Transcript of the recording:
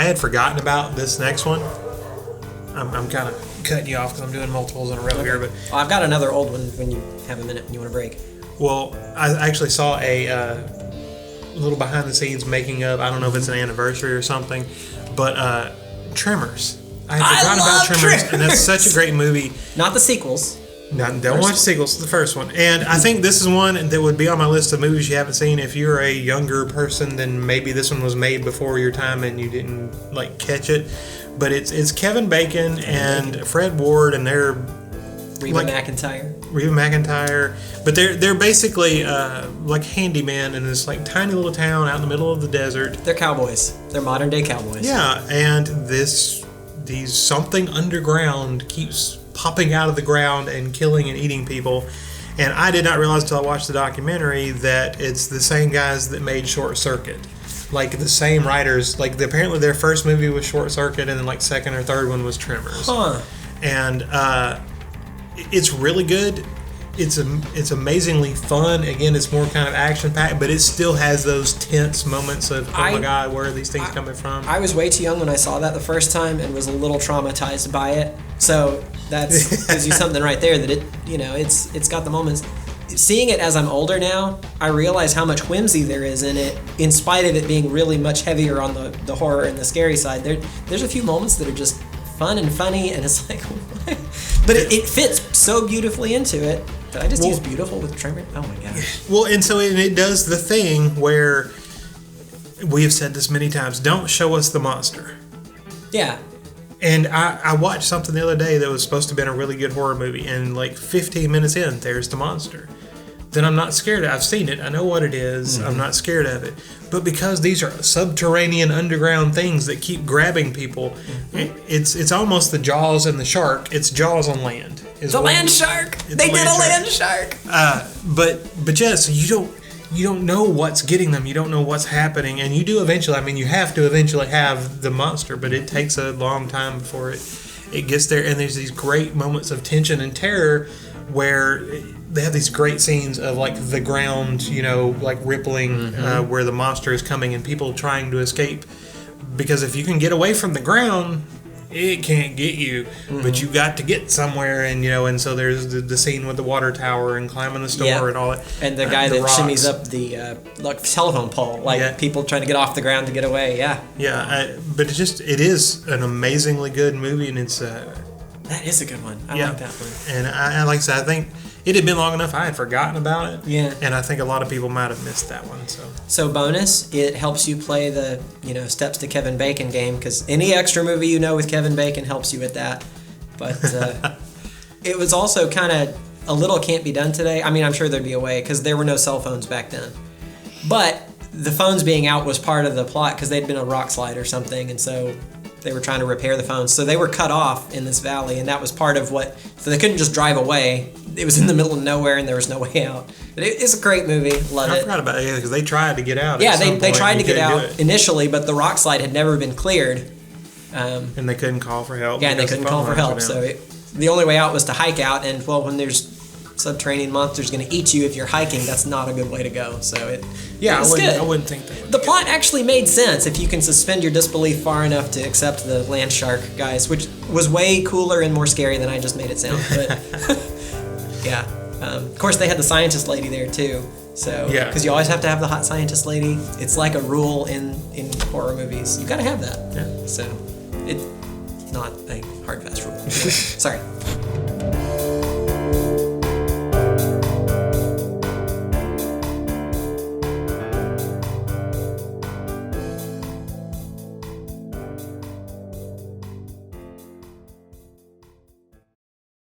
I had forgotten about this next one. I'm kind of cutting you off because I'm doing multiples in a row here, but I've got another old one when you have a minute and you want to break. Well, I actually saw a little behind the scenes making of, I don't know if it's an anniversary or something, but Tremors. I forgot about Tremors, and that's such a great movie. Not the sequels. Don't watch the sequels, the first one. And I think this is one that would be on my list of movies you haven't seen. If you're a younger person, then maybe this one was made before your time and you didn't catch it. But it's Kevin Bacon and Fred Ward, and they're Reba McEntire, but they're basically like handyman in this tiny little town out in the middle of the desert. They're cowboys. They're modern day cowboys. Yeah, and these something underground keeps popping out of the ground and killing and eating people. And I did not realize until I watched the documentary that it's the same guys that made Short Circuit. The same writers. Apparently their first movie was Short Circuit, and then second or third one was Tremors. Huh. And it's really good. It's amazingly fun. Again, it's more kind of action packed, but it still has those tense moments of my god, where are these things coming from? I was way too young when I saw that the first time and was a little traumatized by it. So that gives you something right there that it's got the moments. Seeing it as I'm older now, I realize how much whimsy there is in it, in spite of it being really much heavier on the horror and the scary side. There's a few moments that are just fun and funny, and it's like, but it fits so beautifully into it. Did I just use beautiful with Tremor? Oh my gosh. Well, and so it does the thing where we have said this many times: don't show us the monster. Yeah. And I watched something the other day that was supposed to have been a really good horror movie, and 15 minutes in, there's the monster. Then I'm not scared. I've seen it. I know what it is. Mm-hmm. I'm not scared of it. But because these are subterranean, underground things that keep grabbing people, it's almost the Jaws and the shark. It's Jaws on land. Land shark. They did a land shark. But yes, you don't know what's getting them. You don't know what's happening, and you do eventually. I mean, you have to eventually have the monster, but it takes a long time before it gets there. And there's these great moments of tension and terror where they have these great scenes of the ground, rippling, where the monster is coming and people trying to escape. Because if you can get away from the ground, it can't get you, but you got to get somewhere, and so there's the scene with the water tower and climbing the store and all that. And the guy that shimmies up the telephone pole, people trying to get off the ground to get away. But it is an amazingly good movie, and it's that is a good one. I like that one. And I like I said, I think it had been long enough I had forgotten about it. Yeah. And I think a lot of people might have missed that one. So bonus, it helps you play the steps to Kevin Bacon game, because any extra movie with Kevin Bacon helps you with that. But it was also kind of a little can't be done today. I mean, I'm sure there'd be a way, because there were no cell phones back then. But the phones being out was part of the plot, because they'd been a rock slide or something, and so they were trying to repair the phones. So they were cut off in this valley, and that was part of so they couldn't just drive away. It was in the middle of nowhere, and there was no way out. But it's a great movie. Love it. I forgot about it, because they tried to get out. Yeah, they tried to get out initially, but the rock slide had never been cleared. And they couldn't call for help. Yeah, and they couldn't call for help. So the only way out was to hike out, and when there's subterranean monsters going to eat you if you're hiking, that's not a good way to go. So I wouldn't think that. The plot actually made sense if you can suspend your disbelief far enough to accept the land shark guys, which was way cooler and more scary than I just made it sound. But yeah, of course they had the scientist lady there too. So because you always have to have the hot scientist lady. It's like a rule in horror movies. You got to have that. Yeah. So it's not a hard fast rule. Anyway, sorry.